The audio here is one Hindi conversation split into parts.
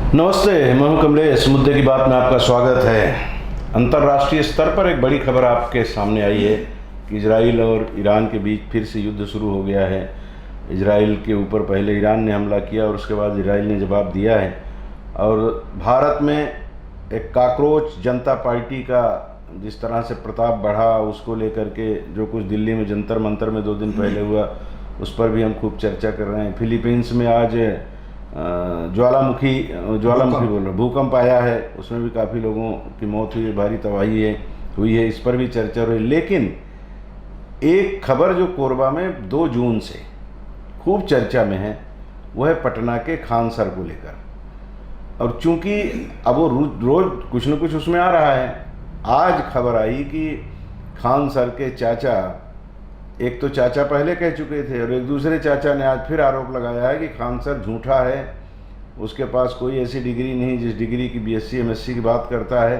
नमस्ते, मैं हूं कमलेश। मुद्दे की बात में आपका स्वागत है। अंतर्राष्ट्रीय स्तर पर एक बड़ी खबर आपके सामने आई है कि इजराइल और ईरान के बीच फिर से युद्ध शुरू हो गया है। इजराइल के ऊपर पहले ईरान ने हमला किया और उसके बाद इजराइल ने जवाब दिया है। और भारत में एक कॉकरोच जनता पार्टी का जिस तरह से प्रताप बढ़ा, उसको लेकर के जो कुछ दिल्ली में जंतर मंतर में 2 दिन पहले हुआ, उस पर भी हम खूब चर्चा कर रहे हैं। फिलीपींस में आज ज्वालामुखी बोल रहा भूकंप आया है, उसमें भी काफ़ी लोगों की मौत हुई है, भारी तबाही हुई है, इस पर भी चर्चा रही। लेकिन एक खबर जो कोरबा में 2 जून से खूब चर्चा में है, वो है पटना के खान सर को लेकर। और चूंकि अब वो रोज कुछ न कुछ उसमें आ रहा है, आज खबर आई कि खान सर के चाचा, एक तो चाचा पहले कह चुके थे और एक दूसरे चाचा ने आज फिर आरोप लगाया है कि खान सर झूठा है, उसके पास कोई ऐसी डिग्री नहीं जिस डिग्री की BSc MSc की बात करता है,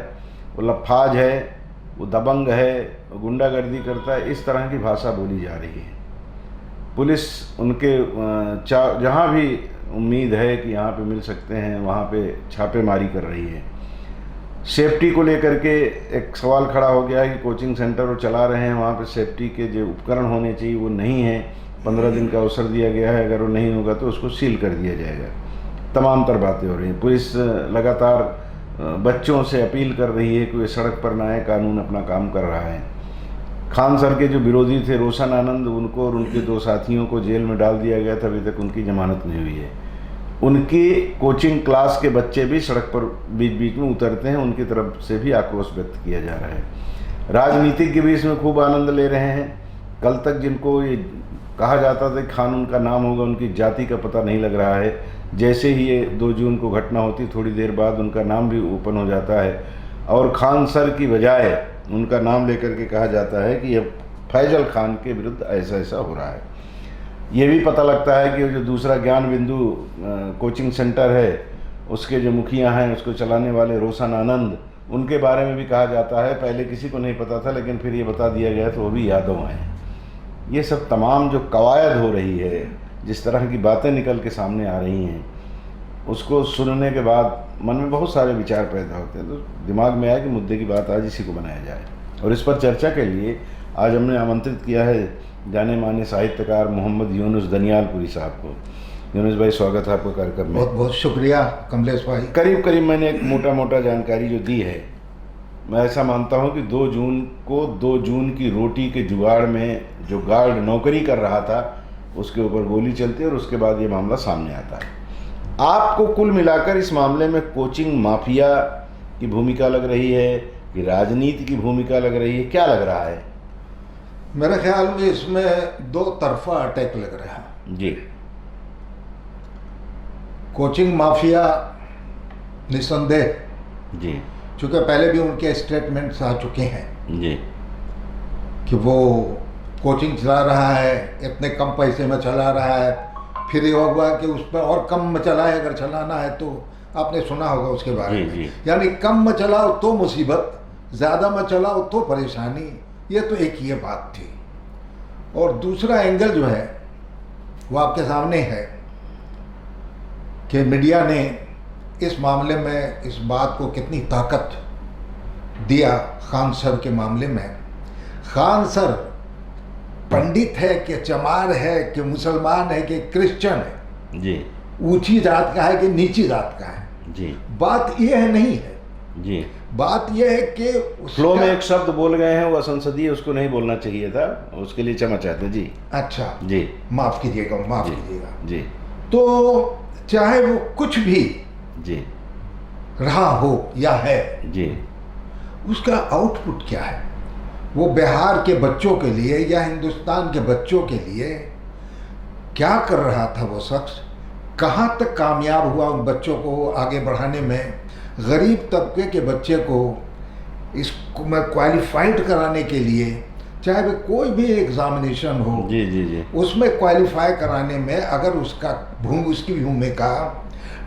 वो लफाज है, वो दबंग है, वो गुंडागर्दी करता है। इस तरह की भाषा बोली जा रही है। पुलिस उनके जहाँ भी उम्मीद है कि यहाँ पे मिल सकते हैं वहाँ पे छापेमारी कर रही है। सेफ्टी को लेकर के एक सवाल खड़ा हो गया है कि कोचिंग सेंटर वो चला रहे हैं, वहाँ पे सेफ्टी के जो उपकरण होने चाहिए वो नहीं है। 15 दिन का अवसर दिया गया है, अगर वो नहीं होगा तो उसको सील कर दिया जाएगा। तमाम तर बातें हो रही हैं। पुलिस लगातार बच्चों से अपील कर रही है कि वे सड़क पर ना आए, कानून अपना काम कर रहा है। खान सर के जो विरोधी थे रोशन आनंद, उनको और उनके 2 साथियों को जेल में डाल दिया गया था, अभी तक उनकी जमानत नहीं हुई है। उनकी कोचिंग क्लास के बच्चे भी सड़क पर बीच बीच में उतरते हैं, उनकी तरफ से भी आक्रोश व्यक्त किया जा रहा है। राजनीतिक भी इसमें खूब आनंद ले रहे हैं। कल तक जिनको ये कहा जाता था खान उनका नाम होगा, उनकी जाति का पता नहीं लग रहा है। जैसे ही ये 2 जून को घटना होती, थोड़ी देर बाद उनका नाम भी ओपन हो जाता है और खान सर की बजाय उनका नाम लेकर के कहा जाता है कि अब फैजल खान के विरुद्ध ऐसा ऐसा हो रहा है। ये भी पता लगता है कि जो दूसरा ज्ञान बिंदु कोचिंग सेंटर है, उसके जो मुखिया हैं, उसको चलाने वाले रोशन आनंद, उनके बारे में भी कहा जाता है पहले किसी को नहीं पता था, लेकिन फिर ये बता दिया गया तो वो भी यादव आए। ये सब तमाम जो कवायद हो रही है, जिस तरह की बातें निकल के सामने आ रही हैं, उसको सुनने के बाद मन में बहुत सारे विचार पैदा होते हैं। तो दिमाग में आया कि मुद्दे की बात आज इसी को बनाया जाए। और इस पर चर्चा के लिए आज हमने आमंत्रित किया है जाने माने साहित्यकार मोहम्मद यूनुस दनियालपुरी साहब को। यूनुस भाई, स्वागत है आपका कार्यक्रम में। बहुत बहुत शुक्रिया कमलेश भाई। करीब मैंने एक मोटा जानकारी जो दी है, मैं ऐसा मानता हूं कि 2 जून को 2 जून की रोटी के जुगाड़ में जो गार्ड नौकरी कर रहा था, उसके ऊपर गोली चलती है और उसके बाद ये मामला सामने आता है। आपको कुल मिलाकर इस मामले में कोचिंग माफिया की भूमिका लग रही है कि राजनीति की भूमिका लग रही है, क्या लग रहा है? मेरे ख्याल में इसमें 2 तरफा अटैक लग रहा है जी। कोचिंग माफिया निसंदेह जी, चूँकि पहले भी उनके स्टेटमेंट्स आ चुके हैं जी, कि वो कोचिंग चला रहा है, इतने कम पैसे में चला रहा है। फिर ये होगा कि उस पर और कम में चलाए, अगर चलाना है तो आपने सुना होगा उसके बारे में। यानी कम में चलाओ तो मुसीबत, ज़्यादा में चलाओ तो परेशानी। ये तो एक ये बात थी। और दूसरा एंगल जो है वो आपके सामने है कि मीडिया ने इस मामले में इस बात को कितनी ताकत दिया। खान सर के मामले में खान सर पंडित है कि चमार है कि मुसलमान है कि क्रिश्चियन है जी, ऊंची जात का है कि नीची जात का है जी, बात यह है नहीं है जी। बात यह है कि फ्लो में एक शब्द बोल गए हैं, वो असंसदीय, उसको नहीं बोलना चाहिए था, उसके लिए क्षमा चाहते हैं जी। अच्छा जी, माफ कीजिएगा, माफ कीजिएगा जी। तो चाहे वो कुछ भी जी रहा हो या है जी, उसका आउटपुट क्या है? वो बिहार के बच्चों के लिए या हिंदुस्तान के बच्चों के लिए क्या कर रहा था वो शख्स? कहाँ तक कामयाब हुआ उन बच्चों को आगे बढ़ाने में? गरीब तबके के बच्चे को इसको में क्वालिफाइड कराने के लिए, चाहे वो कोई भी एग्जामिनेशन हो जी जी जी, उसमें क्वालिफाई कराने में अगर उसकी भूमिका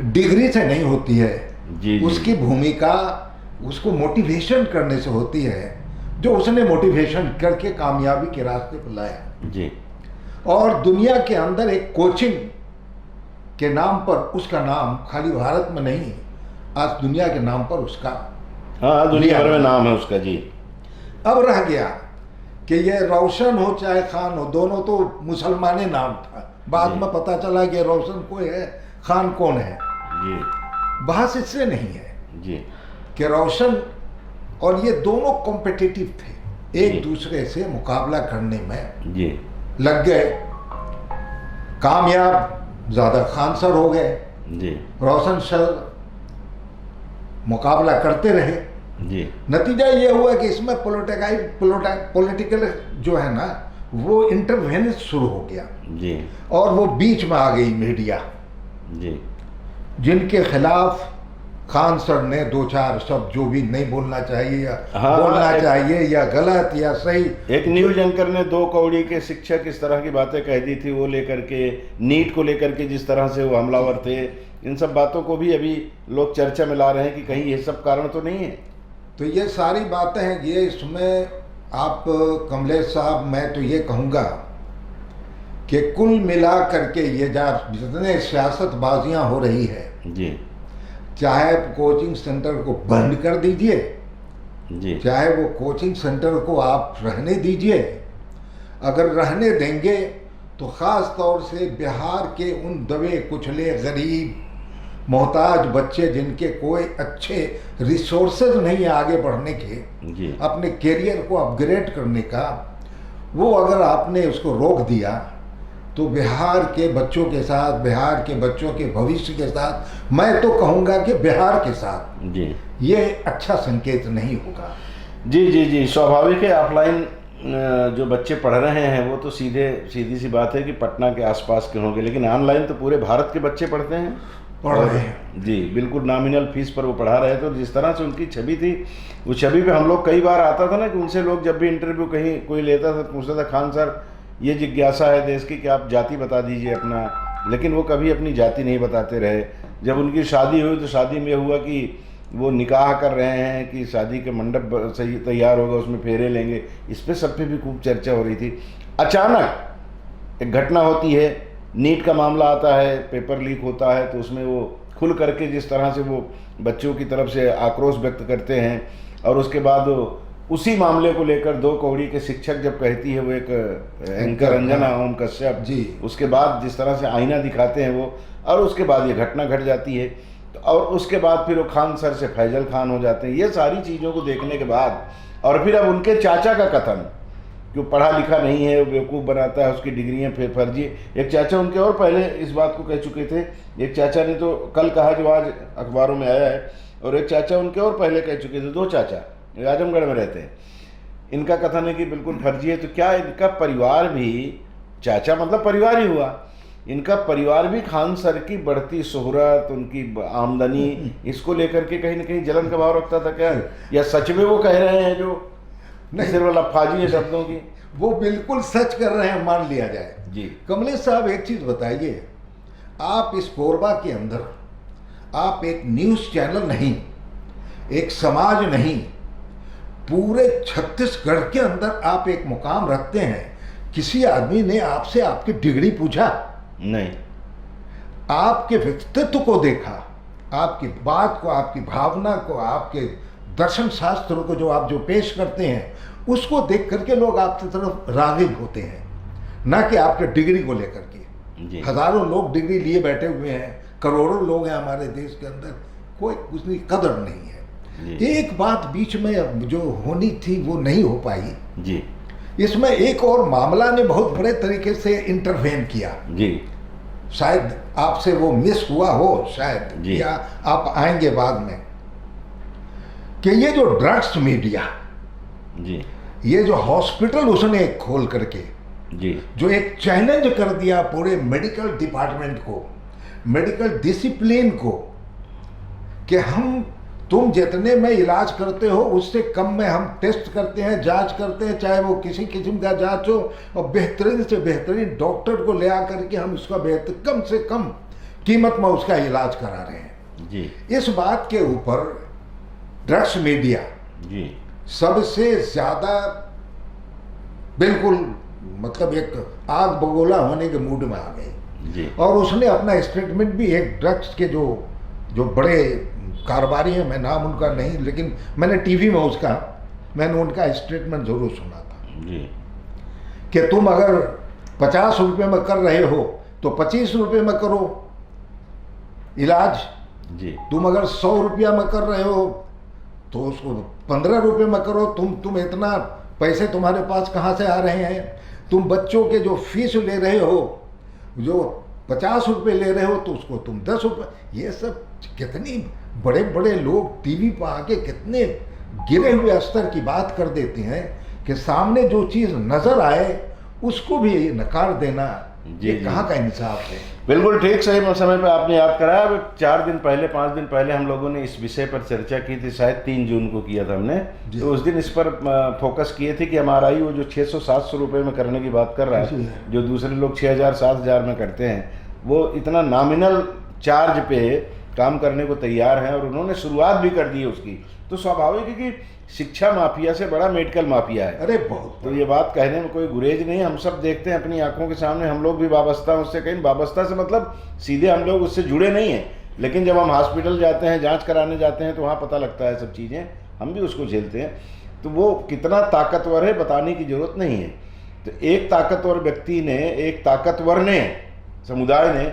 डिग्री से नहीं होती है जी, उसकी भूमिका उसको मोटिवेशन करने से होती है, जो उसने मोटिवेशन करके कामयाबी के रास्ते पर लाया जी। और दुनिया के अंदर एक कोचिंग के नाम पर, उसका नाम खाली भारत में नहीं आज दुनिया के नाम पर उसका हाँ, दुनिया भर में नाम है उसका जी। अब रह गया कि ये रोशन हो चाहे खान हो, दोनों तो मुसलमानी नाम था। बाद में पता चला कि रोशन कोई है, खान कौन है। जी बहस इससे नहीं है जी कि रोशन और ये दोनों कॉम्पिटिटिव थे, जी। एक दूसरे से मुकाबला करने में जी लग गए। कामयाब ज़्यादा खान सर हो गए, जी रोशन सर मुकाबला करते रहे। जी नतीजा ये हुआ कि इसमें पॉलिटिकल जो है ना वो इंटरवेंस शुरू हो गया जी और वो बीच में आ गई मीडिया, जी जिनके खिलाफ खान सर ने दो चार शब्द जो भी नहीं बोलना चाहिए या हाँ, बोलना चाहिए या गलत या सही। एक न्यूज एंकर ने 2 कौड़ी के शिक्षक इस तरह की बातें कह दी थी, वो लेकर के नीट को लेकर के जिस तरह से वो हमलावर थे, इन सब बातों को भी अभी लोग चर्चा में ला रहे हैं कि कहीं ये सब कारण तो नहीं है। तो ये सारी बातें हैं। ये इसमें आप कमलेश साहब, मैं तो ये कहूँगा कि कुल मिला करके ये जितने सियासतबाजियाँ हो रही है, जी चाहे कोचिंग सेंटर को बंद कर दीजिए, जी चाहे वो कोचिंग सेंटर को आप रहने दीजिए, अगर रहने देंगे तो ख़ास तौर से बिहार के उन दबे कुचले गरीब मोहताज बच्चे जिनके कोई अच्छे रिसोर्सेज नहीं है आगे बढ़ने के, जी अपने कैरियर को अपग्रेड करने का, वो अगर आपने उसको रोक दिया तो बिहार के बच्चों के साथ, बिहार के बच्चों के भविष्य के साथ, मैं तो कहूँगा कि बिहार के साथ जी ये अच्छा संकेत नहीं होगा। जी जी जी स्वाभाविक है। ऑफलाइन जो बच्चे पढ़ रहे हैं वो तो सीधी सी बात है कि पटना के आसपास के होंगे, लेकिन ऑनलाइन तो पूरे भारत के बच्चे पढ़ते हैं, पढ़ रहे हैं जी। बिल्कुल नॉमिनल फीस पर वो पढ़ा रहे थे, तो जिस तरह से उनकी छवि थी, उस छवि पे हम लोग कई बार आता था ना कि उनसे लोग जब भी इंटरव्यू कहीं कोई लेता था, पूछता था खान सर ये जिज्ञासा है देश की कि आप जाति बता दीजिए अपना, लेकिन वो कभी अपनी जाति नहीं बताते रहे। जब उनकी शादी हुई तो शादी में हुआ कि वो निकाह कर रहे हैं कि शादी के मंडप सही तैयार होगा, उसमें फेरे लेंगे, इस पे सब पे भी खूब चर्चा हो रही थी। अचानक एक घटना होती है, नीट का मामला आता है, पेपर लीक होता है, तो उसमें वो खुल करके जिस तरह से वो बच्चों की तरफ से आक्रोश व्यक्त करते हैं, और उसके बाद उसी मामले को लेकर 2 कौड़ी के शिक्षक जब कहती है वो एक एंकर अंजना ओम कश्यप जी, उसके बाद जिस तरह से आईना दिखाते हैं वो, और उसके बाद ये घटना घट जाती है, और उसके बाद फिर वो खान सर से फैजल खान हो जाते हैं। ये सारी चीज़ों को देखने के बाद, और फिर अब उनके चाचा का कथन, जो पढ़ा लिखा नहीं है, वो बेवकूफ़ बनाता है, उसकी डिग्रियाँ फिर फर्जी। एक चाचा उनके और पहले इस बात को कह चुके थे, एक चाचा ने तो कल कहा जो आज अखबारों में आया है, और एक चाचा उनके और पहले कह चुके थे, 2 चाचा आजमगढ़ में रहते हैं, इनका कथन है कि बिल्कुल फर्जी है। तो क्या इनका परिवार भी, चाचा मतलब परिवार ही हुआ, इनका परिवार भी खान सर की बढ़ती शोहरत, उनकी आमदनी, इसको लेकर के कहीं ना कहीं जलन का भाव रखता था क्या, या सच में वो कह रहे हैं जो नहीं सिर्फ लफाजी है शब्दों की? वो बिल्कुल सच कर रहे हैं, मान लिया जाए जी। कमलेश साहब एक चीज़ बताइए, आप इस कोरबा के अंदर आप एक न्यूज़ चैनल नहीं, एक समाज नहीं, पूरे छत्तीसगढ़ के अंदर आप एक मुकाम रखते हैं। किसी आदमी ने आपसे आपकी डिग्री पूछा नहीं, आपके व्यक्तित्व को देखा, आपकी बात को, आपकी भावना को, आपके दर्शन शास्त्र को जो पेश करते हैं, उसको देख करके लोग आपकी तरफ राग़िब होते हैं, ना कि आपके डिग्री को लेकर के। जी। हजारों लोग डिग्री लिए बैठे हुए हैं, करोड़ों लोग हैं हमारे देश के अंदर, कोई उसकी कदर नहीं है। जी। एक बात बीच में जो होनी थी वो नहीं हो पाई जी इसमें एक और मामला ने बहुत बड़े तरीके से इंटरवेन किया। जी शायद आपसे वो मिस हुआ हो शायद, जी। या आप आएंगे बाद में, कि ये जो ड्रग्स मीडिया, जी ये जो हॉस्पिटल उसने खोल करके जी जो एक चैलेंज कर दिया पूरे मेडिकल डिपार्टमेंट को, मेडिकल डिसिप्लिन को, कि तुम जितने में इलाज करते हो उससे कम में हम टेस्ट करते हैं, जांच करते हैं, चाहे वो किसी किस्म का जांच हो, और बेहतरीन से बेहतरीन डॉक्टर को ले आकर के हम उसका कम से कम कीमत में उसका इलाज करा रहे हैं। जी इस बात के ऊपर ड्रग्स मीडिया जी सबसे ज़्यादा बिल्कुल मतलब एक आग बगोला होने के मूड में आ गई, जी और उसने अपना स्टेटमेंट भी एक ड्रग्स के जो बड़े कारोबारी हैं, मैं नाम उनका नहीं, लेकिन मैंने टीवी में मैंने उनका स्टेटमेंट जरूर सुना था जी कि तुम अगर 50 रुपये में कर रहे हो तो 25 रुपये में करो इलाज, जी तुम अगर 100 रुपया में कर रहे हो तो उसको 15 रुपये में करो। तुम इतना पैसे तुम्हारे पास कहाँ से आ रहे हैं? तुम बच्चों के जो फीस ले रहे हो, जो 50 रुपये ले रहे हो, तो उसको तुम 10 रुपये। ये सब कितनी बड़े बड़े लोग टीवी पर आके कितने गिरे हुए स्तर की बात कर देते हैं कि सामने जो चीज़ नजर आए उसको भी नकार देना, ये कहाँ का इंसाफ है? बिल्कुल ठीक, सही समय पे आपने याद कराया। अब 4 दिन पहले 5 दिन पहले हम लोगों ने इस विषय पर चर्चा की थी, शायद 3 जून को किया था हमने। तो उस दिन इस पर फोकस किए थे कि MRI वो जो 600-700 रुपये में करने की बात कर रहा है, जो दूसरे लोग 6000-7000 में करते हैं, वो इतना नॉमिनल चार्ज पे काम करने को तैयार हैं और उन्होंने शुरुआत भी कर दी है उसकी। तो स्वाभाविक है कि शिक्षा माफिया से बड़ा मेडिकल माफिया है। अरे बहुत। तो ये बात कहने में कोई गुरेज नहीं है, हम सब देखते हैं अपनी आंखों के सामने, हम लोग भी वाबस्ता हैं उससे। कहीं वाबस्ता से मतलब सीधे हम लोग उससे जुड़े नहीं हैं, लेकिन जब हम हॉस्पिटल जाते हैं, जांच कराने जाते हैं, तो वहाँ पता लगता है सब चीज़ें, हम भी उसको झेलते हैं। तो वो कितना ताकतवर है बताने की जरूरत नहीं है। तो एक ताकतवर व्यक्ति ने, एक ताकतवर ने, समुदाय ने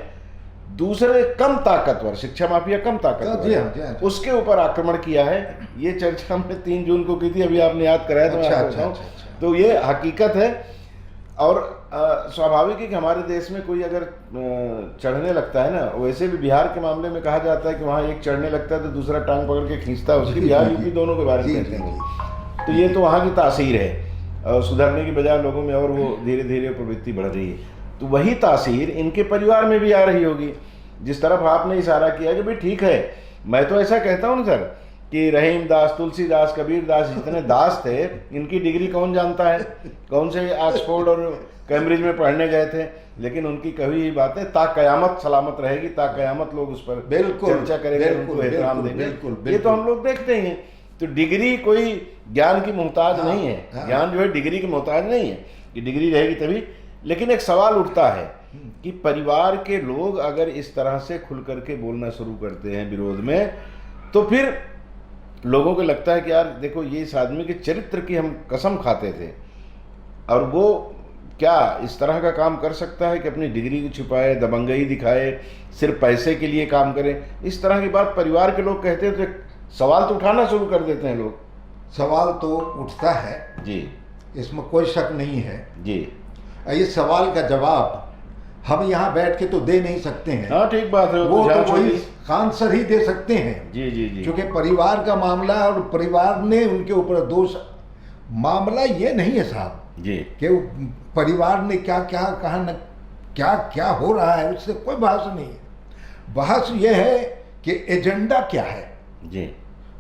दूसरे कम ताकतवर, शिक्षा माफिया कम ताकतवर, उसके ऊपर आक्रमण किया है। ये चर्चा हमने 3 जून को की थी, अभी आपने याद कराया तो अच्छा। तो ये हकीकत है। और स्वाभाविक है कि हमारे देश में कोई अगर चढ़ने लगता है ना, वैसे भी बिहार के मामले में कहा जाता है कि वहाँ एक चढ़ने लगता है तो दूसरा टांग पकड़ के खींचता है उसकी। बिहार यूपी दोनों के बारे में कहते हैं। तो ये तो वहाँ की तासीर है, सुधरने की बजाय लोगों में और वो धीरे धीरे प्रवृत्ति बढ़ रही है। तो वही तासीर इनके परिवार में भी आ रही होगी, जिस तरफ आपने इशारा किया कि भाई ठीक है। मैं तो ऐसा कहता हूँ ना सर कि रहीम दास, तुलसीदास, कबीर दास, जितने दास थे, इनकी डिग्री कौन जानता है, कौन से ऑक्सफोर्ड और कैम्ब्रिज में पढ़ने गए थे, लेकिन उनकी कभी ही बातें ता कयामत सलामत रहेगी, ता कयामत लोग उस पर चर्चा करेंगे, उनको एहतराम देंगे। ये तो हम लोग देखते ही हैं। तो डिग्री कोई ज्ञान की मोहताज नहीं है, ज्ञान जो है डिग्री की मोहताज नहीं है कि डिग्री रहेगी तभी। लेकिन एक सवाल उठता है कि परिवार के लोग अगर इस तरह से खुल करके बोलना शुरू करते हैं विरोध में, तो फिर लोगों को लगता है कि यार देखो, ये इस आदमी के चरित्र की हम कसम खाते थे, और वो क्या इस तरह का काम कर सकता है कि अपनी डिग्री को छुपाए, दबंगई दिखाए, सिर्फ पैसे के लिए काम करे। इस तरह की बात परिवार के लोग कहते हैं तो सवाल तो उठाना शुरू कर देते हैं लोग। सवाल तो उठता है जी, इसमें कोई शक नहीं है जी। इस सवाल का जवाब हम यहाँ बैठ के तो दे नहीं सकते हैं। हाँ ठीक बात है, वो तो वही खान सर ही दे सकते हैं। जी जी जी। क्योंकि परिवार का मामला और परिवार ने उनके ऊपर दोष, मामला ये नहीं है साहब जी कि परिवार ने क्या क्या कहा न क्या क्या हो रहा है, उससे कोई बहस नहीं है। बहस यह है कि एजेंडा क्या है जी,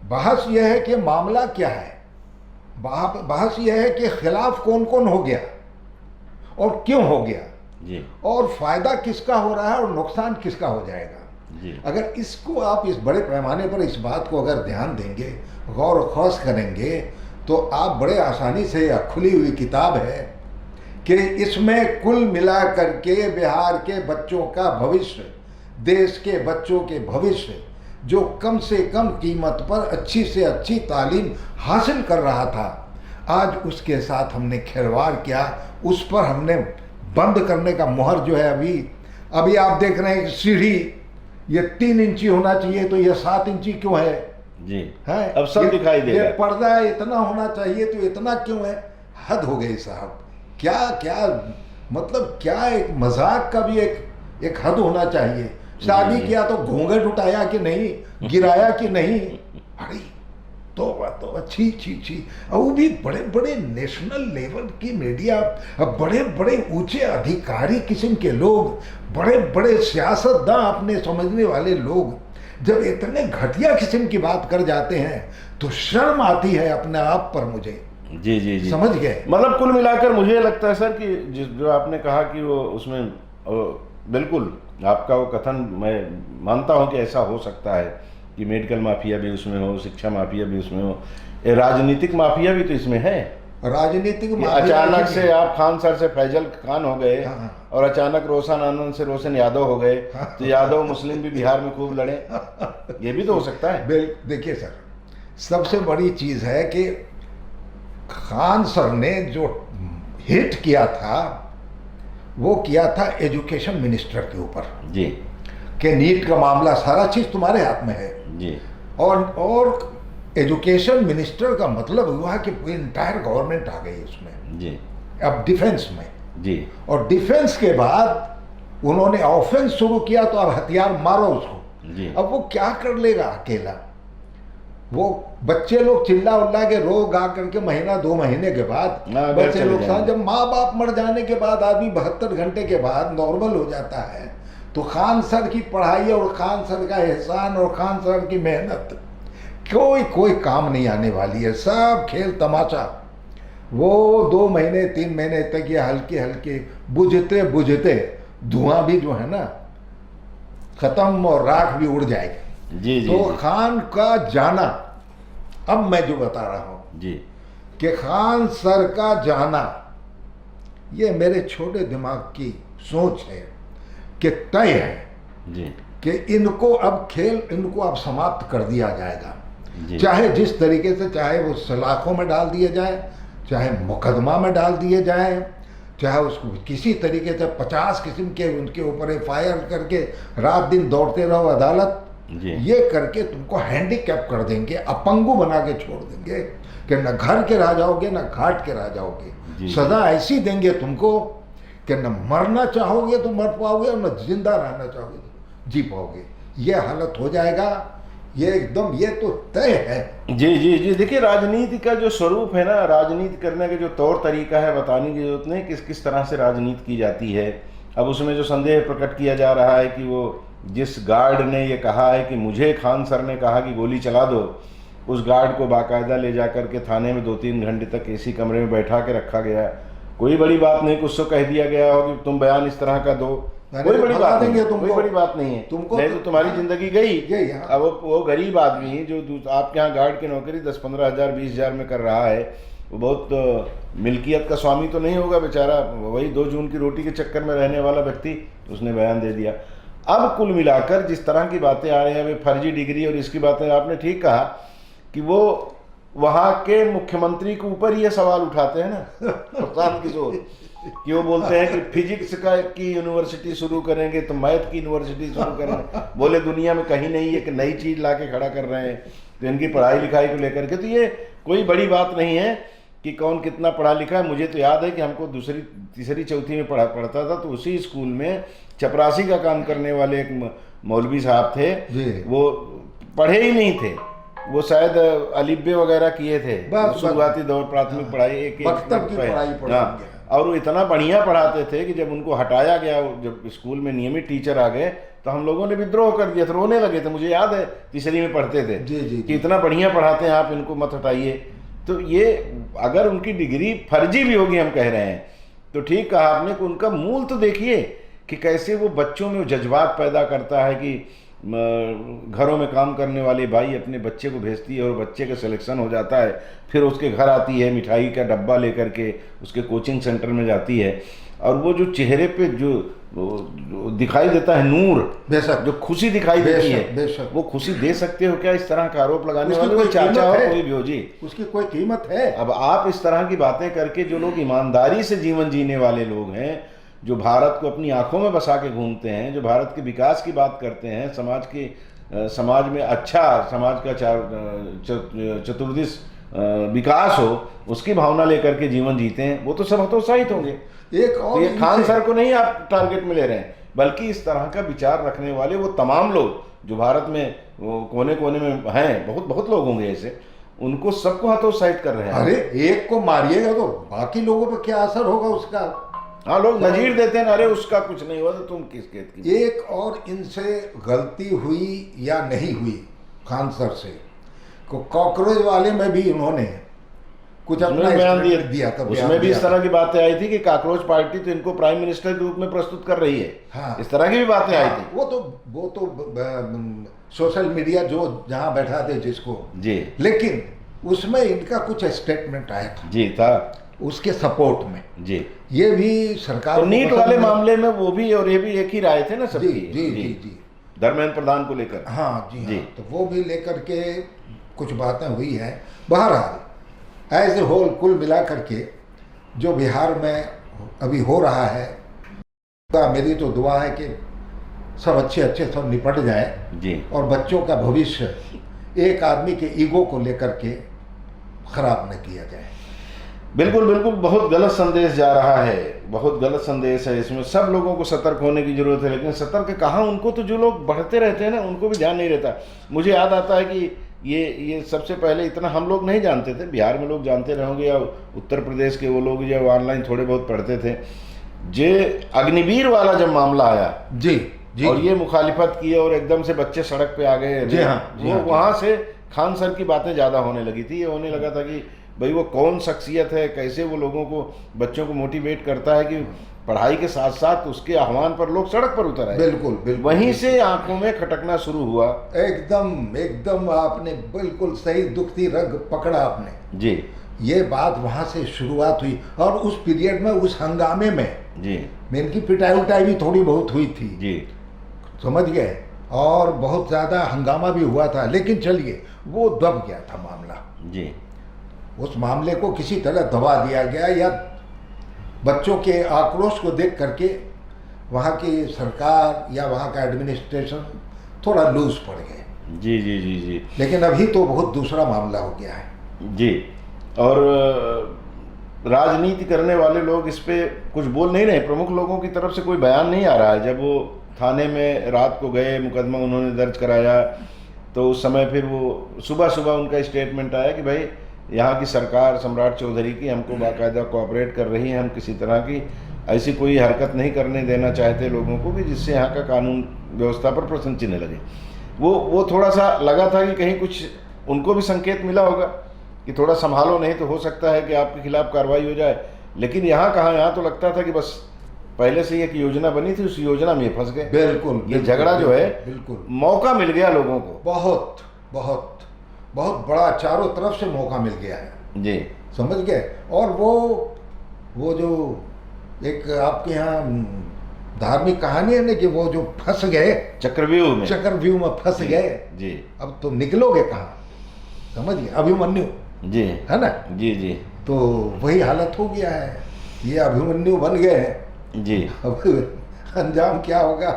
बहस यह है कि मामला क्या है, बहस यह है कि खिलाफ कौन कौन हो गया और क्यों हो गया जी, और फायदा किसका हो रहा है और नुकसान किसका हो जाएगा जी। अगर इसको आप इस बड़े पैमाने पर इस बात को अगर ध्यान देंगे, गौर खौस करेंगे, तो आप बड़े आसानी से, खुली हुई किताब है कि इसमें कुल मिला करके बिहार के बच्चों का भविष्य, देश के बच्चों के भविष्य, जो कम से कम कीमत पर अच्छी से अच्छी तालीम हासिल कर रहा था, आज उसके साथ हमने खिलवाड़ किया। उस पर हमने बंद करने का मुहर जो है, अभी आप देख रहे हैं कि सीढ़ी ये 3 इंची होना चाहिए तो ये 7 इंची क्यों है जी है? अब सब दिखाई देगा। ये पर्दा इतना होना चाहिए तो इतना क्यों है? हद हो गई साहब। क्या क्या मतलब, क्या एक मजाक का भी एक हद होना चाहिए। शादी किया तो घूंघट उठाया कि नहीं, गिराया कि नहीं, अरे तो अच्छी छी। और वो भी बड़े बड़े नेशनल लेवल की मीडिया, बड़े बड़े ऊंचे अधिकारी किस्म के लोग, बड़े बड़े सियासतदान अपने समझने वाले लोग जब इतने घटिया किस्म की बात कर जाते हैं तो शर्म आती है अपने आप पर मुझे। जी जी जी, समझ गए। मतलब कुल मिलाकर मुझे लगता है सर कि जो आपने कहा कि वो उसमें बिल्कुल आपका वो कथन मैं मानता हूँ कि ऐसा हो सकता है कि मेडिकल माफिया भी उसमें हो, शिक्षा माफिया भी उसमें हो, राजनीतिक माफिया भी तो इसमें है। राजनीतिक कि अचानक से आप खान सर से फैजल खान हो गए, हाँ। और अचानक रोशन आनंद से रोशन यादव हो गए, तो यादव मुस्लिम भी बिहार में खूब लड़े, ये भी तो हो सकता है। देखिए सर, सबसे बड़ी चीज है कि खान सर ने जो हिट किया था वो किया था एजुकेशन मिनिस्टर के ऊपर जी कि नीट का मामला सारा चीज तुम्हारे हाथ में है। जी और एजुकेशन मिनिस्टर का मतलब हुआ कि इंटायर गवर्नमेंट आ गई उसमें। जी अब डिफेंस में, जी और डिफेंस के बाद उन्होंने ऑफेंस शुरू किया, तो अब हथियार मारो उसको। जी अब वो क्या कर लेगा अकेला? वो बच्चे लोग चिल्ला उल्ला के रो गा करके महीना 2 महीने के बाद घर बच्चे चले लोग जाएंगे। जब माँ बाप मर जाने के बाद आदमी 72 घंटे के बाद नॉर्मल हो जाता है, तो खान सर की पढ़ाई और खान सर का एहसान और खान सर की मेहनत कोई काम नहीं आने वाली है। सब खेल तमाशा। वो 2 महीने 3 महीने तक ये हल्के हल्के बुझते बुझते धुआं भी जो है ना खत्म, और राख भी उड़ जाएगी। जी जी तो जी खान का जाना, अब मैं जो बता रहा हूं जी कि खान सर का जाना, ये मेरे छोटे दिमाग की सोच है कि तय है जी कि इनको अब समाप्त कर दिया जाएगा। जी चाहे जिस तरीके से, चाहे वो सलाखों में डाल दिए जाए, चाहे मुकदमा में डाल दिए जाए, चाहे उसको किसी तरीके से 50 किस्म के उनके ऊपर FIR करके रात दिन दौड़ते रहो अदालत, जी ये करके तुमको हैंडीकैप कर देंगे, अपंगु बना के छोड़ देंगे कि न घर के रह जाओगे न घाट के रह जाओगे। जी। सजा ऐसी देंगे तुमको कि न मरना चाहोगे तो मर पाओगे, और न जिंदा रहना चाहोगे तो जी पाओगे। ये हालत हो जाएगा, ये एकदम, ये तो तय है। जी जी जी देखिए, राजनीति का जो स्वरूप है ना, राजनीति करने का जो तौर तरीका है, बताने की जरूरत नहीं किस किस तरह से राजनीति की जाती है। अब उसमें जो संदेह प्रकट किया जा रहा है कि वो जिस गार्ड ने ये कहा है कि मुझे खान सर ने कहा कि गोली चला दो, उस गार्ड को बाकायदा ले जा करके थाने में 2-3 घंटे तक एसी कमरे में बैठा के रखा गया। कोई बड़ी बात नहीं कि उसको कह दिया गया हो कि तुम बयान इस तरह का दो, कोई बड़ी बात नहीं, कोई बड़ी बात नहीं है, तुमको नहीं तो तुम्हारी जिंदगी गई। गई, हाँ। अब वो गरीब आदमी जो आपके यहाँ गार्ड की नौकरी 10-15 हज़ार 20 हज़ार में कर रहा है, वो बहुत मिल्कियत का स्वामी तो नहीं होगा बेचारा, वही 2 जून की रोटी के चक्कर में रहने वाला व्यक्ति, उसने बयान दे दिया। अब कुल मिलाकर जिस तरह की बातें आ रही हैं, वे फर्जी डिग्री और इसकी बातें, आपने ठीक कहा कि वो वहाँ के मुख्यमंत्री के ऊपर ये सवाल उठाते हैं ना प्रशांत किशोर, कि वो बोलते हैं कि फिजिक्स की यूनिवर्सिटी शुरू करेंगे तो मैथ की यूनिवर्सिटी शुरू करेंगे। बोले दुनिया में कहीं नहीं है कि नई चीज़ ला के खड़ा कर रहे हैं, तो इनकी पढ़ाई लिखाई को लेकर के तो ये कोई बड़ी बात नहीं है कि कौन कितना पढ़ा लिखा है। मुझे तो याद है कि हमको 2री 3री 4थी में पढ़ता था, तो उसी स्कूल में चपरासी का काम करने वाले एक मौलवी साहब थे, वो पढ़े ही नहीं थे, वो शायद अलिब्बे वगैरह किए थे, शुरुआती दौर प्राथमिक पढ़ाई एक पढ़ाई, और वो इतना बढ़िया पढ़ाते थे कि जब उनको हटाया गया, जब स्कूल में नियमित टीचर आ गए, तो हम लोगों ने विद्रोह कर दिया था, रोने लगे थे। मुझे याद है 3री में पढ़ते थे कि इतना बढ़िया पढ़ाते हैं आप, इनको मत हटाइए। तो ये अगर उनकी डिग्री फर्जी भी होगी, हम कह रहे हैं, तो ठीक कहा आपने कि उनका मूल तो देखिए कि कैसे वो बच्चों में जज्बात पैदा करता है कि घरों में काम करने वाली बाई अपने बच्चे को भेजती है और बच्चे का सिलेक्शन हो जाता है, फिर उसके घर आती है मिठाई का डब्बा लेकर के, उसके कोचिंग सेंटर में जाती है, और वो जो चेहरे पे जो दिखाई देता है नूर, बेशक जो खुशी दिखाई देती है, बेशक वो खुशी दे सकते हो क्या इस तरह का आरोप लगाने वाले? कोई चाचा हो कोई भी हो जी, उसकी कोई कीमत है? अब आप इस तरह की बातें करके, जो लोग ईमानदारी से जीवन जीने वाले लोग हैं, जो भारत को अपनी आंखों में बसा के घूमते हैं, जो भारत के विकास की बात करते हैं, समाज में अच्छा, समाज का चतुर्दिश विकास हो, उसकी भावना लेकर के जीवन जीते हैं, वो तो सब हतोत्साहित होंगे। एक और तो ये खान सर को नहीं आप टारगेट में ले रहे हैं, बल्कि इस तरह का विचार रखने वाले वो तमाम लोग जो भारत में कोने कोने में हैं, बहुत बहुत लोग होंगे ऐसे, उनको सबको हतोत्साहित कर रहे हैं। अरे एक को मारिएगा तो बाकी लोगों पर क्या असर होगा उसका? हाँ, लोग नजीर देते हैं, अरे उसका कुछ नहीं हुआ तो तुम किस खेत की। एक और इनसे गलती हुई या नहीं हुई खान सर से, कॉकरोच वाले में भी इन्होंने कुछ अपना बयान दिया था, उसमें भी इस तरह की बातें आई थी कि कॉकरोच पार्टी तो इनको प्राइम मिनिस्टर के रूप में प्रस्तुत कर रही है। हाँ, इस तरह की भी बातें आई थी। वो तो सोशल मीडिया जो जहां बैठा थे जिसको जी, लेकिन उसमें इनका कुछ स्टेटमेंट आया था जी था उसके सपोर्ट में। जी। ये भी सरकार तो को नीट पसंद वाले नहीं- मामले में वो भी और ये भी एक ही राय थे ना जी सबकी। जी जी जी धर्मेंद्र प्रधान को लेकर। हाँ जी जी। हाँ, तो वो भी लेकर के कुछ बातें हुई हैं। बहरहाल एज ए होल कुल मिला करके जो बिहार में अभी हो रहा है, मेरी तो दुआ है कि सब अच्छे अच्छे सब निपट जाए जी और बच्चों का भविष्य एक आदमी के ईगो को लेकर के खराब न किया जाए। बिल्कुल बिल्कुल, बहुत गलत संदेश जा रहा है, बहुत गलत संदेश है। इसमें सब लोगों को सतर्क होने की जरूरत है, लेकिन सतर्क कहाँ, उनको तो जो लोग बढ़ते रहते हैं ना उनको भी ध्यान नहीं रहता। मुझे याद आता है कि ये सबसे पहले इतना हम लोग नहीं जानते थे, बिहार में लोग जानते रहोगे या उत्तर प्रदेश के वो लोग जो ऑनलाइन थोड़े बहुत पढ़ते थे, जे अग्निवीर वाला जब मामला आया जी जी और ये मुखालिफत की और एकदम से बच्चे सड़क पे आ गए, जी हाँ, जी वो हाँ, वहाँ से खान सर की बातें ज़्यादा होने लगी थी। ये होने लगा था कि भाई वो कौन शख्सियत है, कैसे वो लोगों को, बच्चों को मोटिवेट करता है कि पढ़ाई के साथ साथ उसके आह्वान पर लोग सड़क पर उतर आए। बिल्कुल बिल्कुल, वहीं से आंखों में खटकना शुरू हुआ। एकदम एकदम आपने बिल्कुल सही दुखती रग पकड़ा आपने जी ये बात वहाँ से शुरुआत हुई और उस पीरियड में उस हंगामे में जी इनकी पिटाई उटाई भी थोड़ी बहुत हुई थी, जी समझ गए, और बहुत ज़्यादा हंगामा भी हुआ था। लेकिन चलिए वो दब गया था मामला, जी उस मामले को किसी तरह दबा दिया गया, या बच्चों के आक्रोश को देख करके वहाँ की सरकार या वहाँ का एडमिनिस्ट्रेशन थोड़ा लूज पड़ गए। जी जी जी जी लेकिन अभी तो बहुत दूसरा मामला हो गया है। जी। और राजनीति करने वाले लोग इस पे कुछ बोल नहीं रहे, प्रमुख लोगों की तरफ से कोई बयान नहीं आ रहा है। जब वो थाने में रात को गए, मुकदमा उन्होंने दर्ज कराया, तो उस समय फिर वो सुबह सुबह उनका स्टेटमेंट आया कि भाई यहाँ की सरकार सम्राट चौधरी की हमको बाकायदा कोऑपरेट कर रही है, हम किसी तरह की ऐसी कोई हरकत नहीं करने देना चाहते लोगों को कि जिससे यहाँ का कानून व्यवस्था पर प्रश्न चिन्ह लगे। वो थोड़ा सा लगा था कि कहीं कुछ उनको भी संकेत मिला होगा कि थोड़ा संभालो, नहीं तो हो सकता है कि आपके खिलाफ कार्रवाई हो जाए। लेकिन यहाँ कहाँ, यहाँ तो लगता था कि बस पहले से एक योजना बनी थी, उस योजना में फंस गए। बिल्कुल, ये झगड़ा जो है, बिल्कुल मौका मिल गया लोगों को, बहुत बहुत बहुत बड़ा, चारों तरफ से मौका मिल गया है जी, समझ गए। और वो जो एक आपके यहाँ धार्मिक कहानी है ना कि वो जो फंस गए चक्रव्यूह में, चक्रव्यूह में फंस गए, जी, अब तो निकलोगे कहाँ, समझ गए, अभिमन्यु जी, है ना, जी जी तो वही हालत हो गया है, ये अभिमन्यु बन गए हैं। जी। अब अंजाम क्या होगा।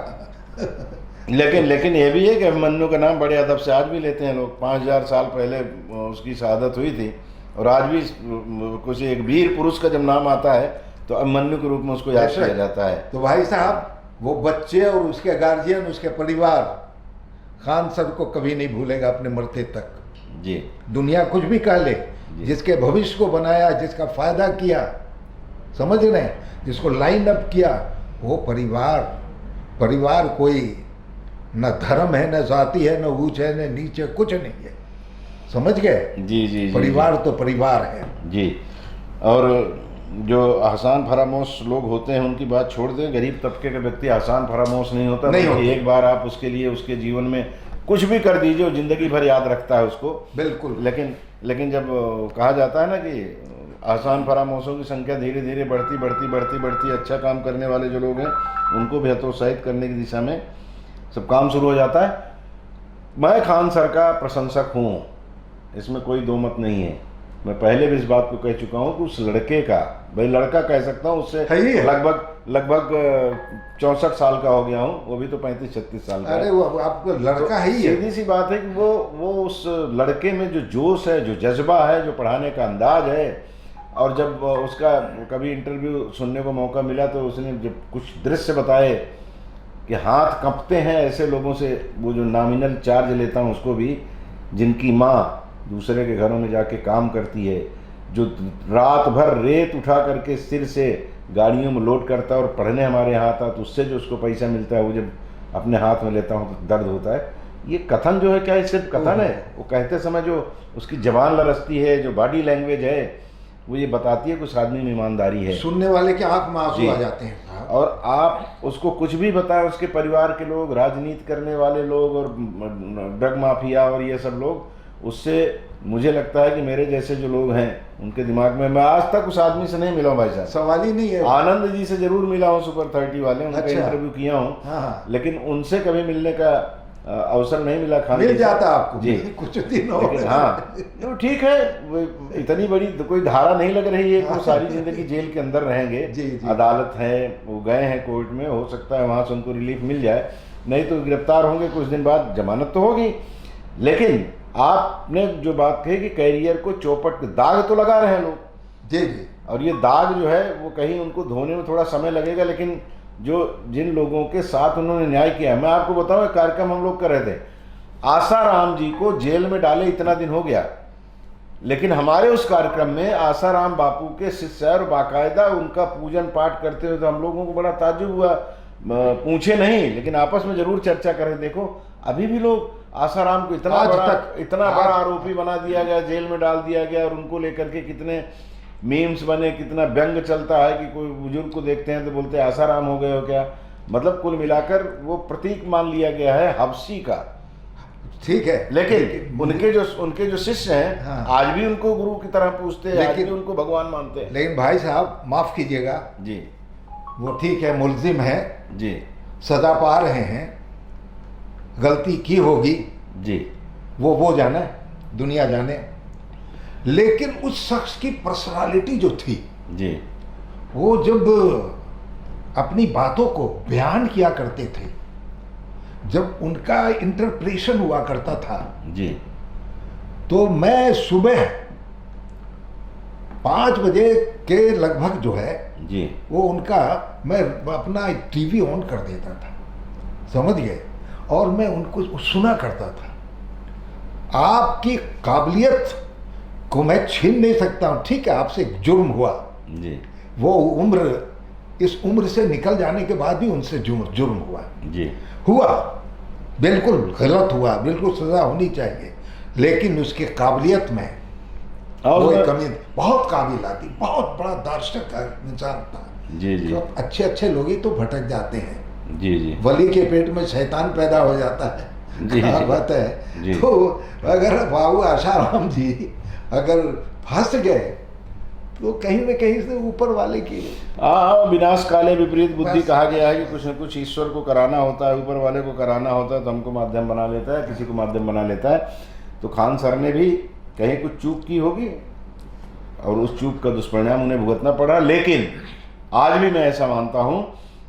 लेकिन ये भी है कि अभिमन्यु का नाम बड़े अदब से आज भी लेते हैं लोग। 5000 साल पहले उसकी शहादत हुई थी और आज भी कुछ एक वीर पुरुष का जब नाम आता है तो अभिमन्यु के रूप में उसको याद किया जाता है। तो भाई साहब, वो बच्चे और उसके गार्जियन, उसके परिवार खान सर को कभी नहीं भूलेगा अपने मरते तक। जी, दुनिया कुछ भी कह ले, जिसके भविष्य को बनाया, जिसका फायदा किया, समझ रहे हैं, जिसको लाइन अप किया, वो परिवार कोई न धर्म है, न जाति है, न ऊंच है, न नीचे, कुछ नहीं है, समझ गए। जी जी जी, परिवार तो परिवार है जी। और जो आसान फरामोश लोग होते हैं उनकी बात छोड़ दें, गरीब तबके का व्यक्ति आसान फरामोश नहीं होता। नहीं होता। एक बार आप उसके लिए उसके जीवन में कुछ भी कर दीजिए, वो जिंदगी भर याद रखता है उसको। बिल्कुल। लेकिन जब कहा जाता है ना कि आसान फरामोशों की संख्या धीरे धीरे बढ़ती, अच्छा काम करने वाले जो लोग हैं उनको भी हतोत्साहित करने की दिशा में सब काम शुरू हो जाता है। मैं खान सर का प्रशंसक हूँ, इसमें कोई दो मत नहीं है। मैं पहले भी इस बात को कह चुका हूँ कि उस लड़के का, भाई लड़का कह सकता हूँ, उससे लगभग 64 साल का हो गया हूँ, वो भी तो 35-36 साल का। अरे वो आपको लड़का तो ही है। सीधी सी बात है कि वो उस लड़के में जो जोश है, जो जज्बा है, जो पढ़ाने का अंदाज है, और जब उसका कभी इंटरव्यू सुनने को मौका मिला तो उसने जब कुछ दृश्य बताए कि हाथ कांपते हैं ऐसे लोगों से, वो जो नॉमिनल चार्ज लेता हूँ उसको भी, जिनकी माँ दूसरे के घरों में जाके काम करती है, जो रात भर रेत उठा करके सिर से गाड़ियों में लोड करता है और पढ़ने हमारे यहाँ आता है, तो उससे जो उसको पैसा मिलता है वो जब अपने हाथ में लेता हूँ तो दर्द होता है। ये कथन जो है, क्या ये सिर्फ कथन है, वो कहते समय जो उसकी जबान लरसती है, जो बॉडी लैंग्वेज है, वो ये बताती है कि उस आदमी में ईमानदारी है। सुनने वाले के आंख में आंसू आ जाते हैं साहब। और आप उसको कुछ भी बताएं, उसके परिवार के लोग, राजनीति करने वाले लोग और ड्रग माफिया और ये सब लोग, उससे मुझे लगता है कि मेरे जैसे जो लोग हैं उनके दिमाग में, मैं आज तक उस आदमी से नहीं मिला हूँ भाई साहब, सवाल ही नहीं है। आनंद जी से जरूर मिला हूँ, सुपर 30 वाले, उनका अच्छा। इंटरव्यू किया हूँ, हाँ। लेकिन उनसे कभी मिलने का अवसर नहीं मिला। खान मिल जाता आपको जी कुछ दिन हो लेकिन हाँ तो ठीक है, वो इतनी बड़ी तो कोई धारा नहीं लग रही है कि वो सारी जिंदगी जेल के अंदर रहेंगे। जी, जी। अदालत है, वो गए हैं कोर्ट में, हो सकता है वहाँ से उनको रिलीफ मिल जाए, नहीं तो गिरफ्तार होंगे, कुछ दिन बाद जमानत तो होगी। लेकिन आपने जो बात कही कि कैरियर को चौपट, दाग तो लगा रहे हैं लोग, जी जी, और ये दाग जो है वो कहीं उनको धोने में थोड़ा समय लगेगा, लेकिन जो जिन लोगों के साथ उन्होंने न्याय किया, मैं आपको बताऊं, एक कार्यक्रम हम लोग कर रहे थे, आसाराम जी को जेल में डाले इतना दिन हो गया, लेकिन हमारे उस कार्यक्रम में आसाराम बापू के शिष्य और बाकायदा उनका पूजन पाठ करते हुए, तो हम लोगों को बड़ा ताज्जुब हुआ, पूछे नहीं लेकिन आपस में जरूर चर्चा करें। देखो अभी भी लोग आसाराम को इतना बड़ा आरोपी बना दिया गया, जेल में डाल दिया गया, और उनको लेकर के कितने मीम्स बने, कितना व्यंग चलता है कि कोई बुजुर्ग को देखते हैं तो बोलते हैं आसाराम हो गए हो क्या। मतलब कुल मिलाकर वो प्रतीक मान लिया गया है हबशी का। ठीक है, लेकिन उनके जो शिष्य हैं, हाँ। आज भी उनको गुरु की तरह पूछते हैं, आज भी उनको भगवान मानते हैं। लेकिन भाई साहब माफ कीजिएगा जी, वो ठीक है, मुलजिम है जी, सजा पा रहे हैं, गलती की होगी जी, वो जाने, दुनिया जाने, लेकिन उस शख्स की पर्सनालिटी जो थी, जी, वो जब अपनी बातों को बयान किया करते थे, जब उनका इंटरप्रेशन हुआ करता था, जी, तो मैं सुबह 5 बजे के लगभग जो है जी, वो उनका, मैं अपना टीवी ऑन कर देता था, समझ गए, और मैं उनको सुना करता था। आपकी काबिलियत को मैं छीन नहीं सकता हूँ, ठीक है, आपसे एक जुर्म हुआ, जी, वो उम्र, इस उम्र से निकल जाने के बाद भी उनसे जुर्म हुआ, जी, हुआ, बिल्कुल गलत हुआ, बिल्कुल सजा होनी चाहिए, लेकिन उसकी काबिलियत में और वो एक कमी, बहुत काबिल आदमी, बहुत बड़ा दार्शनिक इंसान था। जी, जी, तो अच्छे अच्छे लोग ही तो भटक जाते हैं, जी, जी, वली के पेट में शैतान पैदा हो जाता है, जी, क्या जी, बात है। जी। तो अगर बाबू आसाराम जी अगर फंस गए तो कहीं न कहीं से ऊपर वाले की, विनाश काले विपरीत बुद्धि बस। कहा गया है कि कुछ न कुछ ईश्वर को कराना होता है, ऊपर वाले को कराना होता है, तो हमको माध्यम बना लेता है, किसी को माध्यम बना लेता है। तो खान सर ने भी कहीं कुछ चूक की होगी और उस चूक का दुष्परिणाम उन्हें भुगतना पड़ा। लेकिन आज भी मैं ऐसा मानता हूँ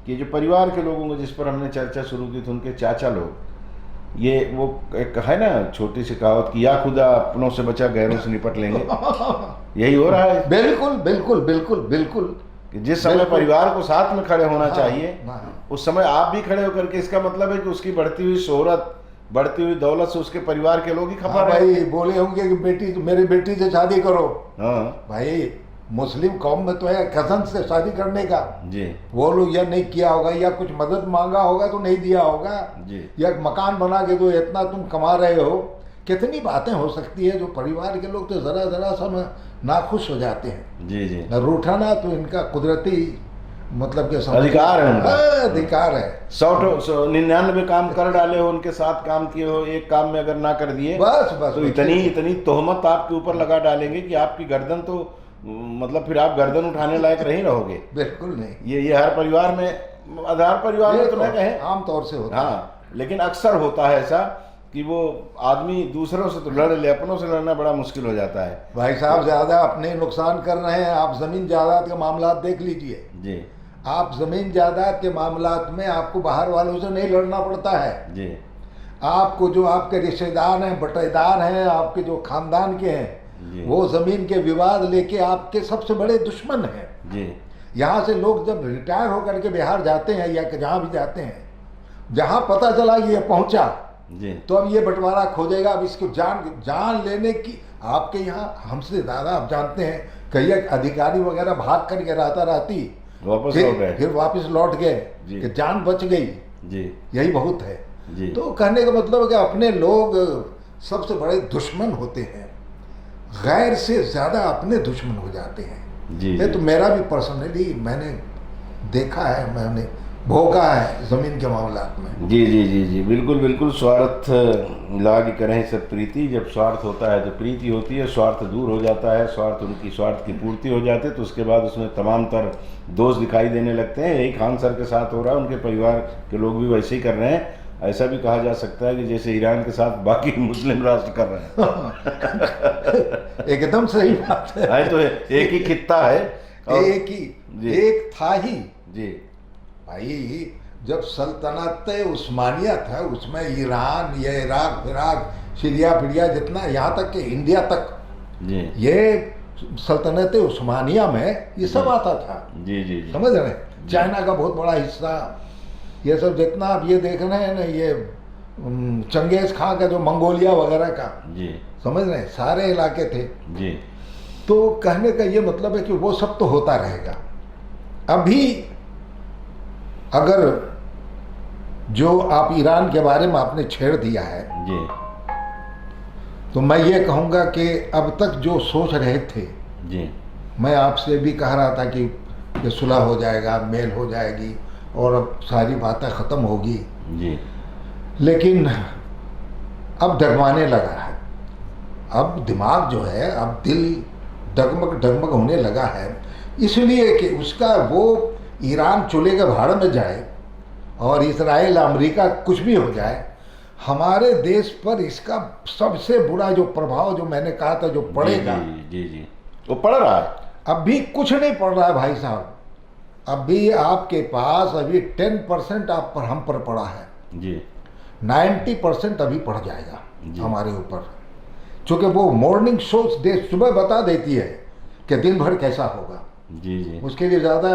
कि जो परिवार के लोगों को, जिस पर हमने चर्चा शुरू की थी, उनके चाचा लोग, ये वो एक है ना छोटी सी कहावत कि या खुदा अपनों से बचा गैरों से निपट लेंगे, यही हो रहा है। बिल्कुल बिल्कुल बिल्कुल बिल्कुल, कि जिस समय परिवार को साथ में खड़े होना चाहिए, हाँ। उस समय आप भी खड़े होकर के, इसका मतलब है कि उसकी बढ़ती हुई शोहरत, बढ़ती हुई दौलत से उसके परिवार के लोग ही खपा हाँ रहे हैं। भाई बोले होंगे कि बेटी, मेरी बेटी से शादी करो, हाँ भाई मुस्लिम कौम में तो है कज़न से शादी करने का, जी, वो लोग या नहीं किया होगा, या कुछ मदद मांगा होगा तो नहीं दिया होगा, जी, या मकान बना के दो, इतना तुम कमा रहे हो, कितनी बातें हो सकती है। जो परिवार के लोग तो जरा सा नाखुश हो जाते हैं, जी, जी, रूठाना तो इनका कुदरती मतलब के अधिकार है उनका। अधिकार है। 99 काम कर डाले हो, उनके साथ काम किए हो, एक काम में अगर ना कर दिए बस बस तो इतनी तोहमत आपके ऊपर लगा डालेंगे कि आपकी गर्दन तो, मतलब फिर आप गर्दन उठाने लायक नहीं रहोगे। बिल्कुल नहीं, ये हर परिवार में, आधार परिवार में तो मैं कहें आमतौर से होता है। हाँ, लेकिन अक्सर होता है ऐसा कि वो आदमी दूसरों से तो लड़ ले, अपनों से लड़ना बड़ा मुश्किल हो जाता है। भाई साहब ज्यादा अपने नुकसान कर रहे हैं। आप जमीन जायदाद के मामला देख लीजिए, जी, आप जमीन जायदाद के मामलात में आपको बाहर वालों से नहीं लड़ना पड़ता है। जी, आपको जो आपके रिश्तेदार हैं, बटेदार हैं, आपके जो खानदान के हैं, जी, वो जमीन के विवाद लेके आपके सबसे बड़े दुश्मन हैं। जी, यहाँ से लोग जब रिटायर होकर के बिहार जाते हैं या जहाँ भी जाते हैं, जहाँ पता चला ये पहुँचा, जी, तो अब ये बंटवारा खोजेगा, अब इसको जान लेने की, आपके यहाँ हमसे ज़्यादा आप जानते हैं, कई अधिकारी वगैरह भाग करके राती वापस लौट गए, फिर वापस लौट गए जी। कि जान बच गई, जी, यही बहुत है। जी, तो कहने का मतलब है कि अपने लोग सबसे बड़े दुश्मन होते हैं, गैर से ज़्यादा अपने दुश्मन हो जाते हैं। जी, ये तो मेरा भी पर्सनली मैंने देखा है, मैंने भोंका है ज़मीन के मामलात में। जी जी जी जी, बिल्कुल बिल्कुल। स्वार्थ लाग करें सब प्रीति, जब स्वार्थ होता है तो प्रीति होती है, स्वार्थ दूर हो जाता है, उनकी स्वार्थ की पूर्ति हो जाती है तो उसके बाद उसमें तमाम तर दोष दिखाई देने लगते हैं। यही खान सर के साथ हो रहा है, उनके परिवार के लोग भी वैसे ही कर रहे हैं। ऐसा भी कहा जा सकता है कि जैसे ईरान के साथ बाकी मुस्लिम राष्ट्र कर रहे हैं। एकदम सही बात है। तो एक ही खित्ता है, एक ही, एक था ही जी भाई। जब सल्तनत उस्मानिया था उसमें ईरान, ये इराक फिराक सीरिया फिरिया जितना, यहाँ तक कि इंडिया तक जी, ये सल्तनत उस्मानिया में ये सब आता था। जी जी जी, समझ रहे हैं? चाइना का बहुत बड़ा हिस्सा, ये सब जितना आप ये देख रहे हैं ना, ये चंगेज खां का जो मंगोलिया वगैरह का, जी समझ रहे हैं, सारे इलाके थे। जी। तो कहने का ये मतलब है कि वो सब तो होता रहेगा। अभी अगर जो आप ईरान के बारे में आपने छेड़ दिया है जी, तो मैं ये कहूँगा कि अब तक जो सोच रहे थे, जी, मैं आपसे भी कह रहा था कि ये सुलह हो जाएगा, मेल हो जाएगी और अब सारी बातें ख़त्म होगी, जी, लेकिन अब डगमाने लगा है। अब दिमाग जो है, अब दिल डगमग डगमग होने लगा है, इसलिए कि उसका वो ईरान चूल्हे के भाड़ में जाए और इसराइल अमेरिका कुछ भी हो जाए, हमारे देश पर इसका सबसे बुरा जो प्रभाव, जो मैंने कहा था, जो पड़ेगा, जी जी जी, वो पड़ रहा है। अभी कुछ नहीं पड़ रहा है भाई साहब। अभी आपके पास अभी 10% आप पर, हम पर पड़ा है जी, 90% अभी पड़ जाएगा हमारे ऊपर, क्योंकि वो मॉर्निंग शो सुबह बता देती है कि दिन भर कैसा होगा। जी जी, उसके लिए ज़्यादा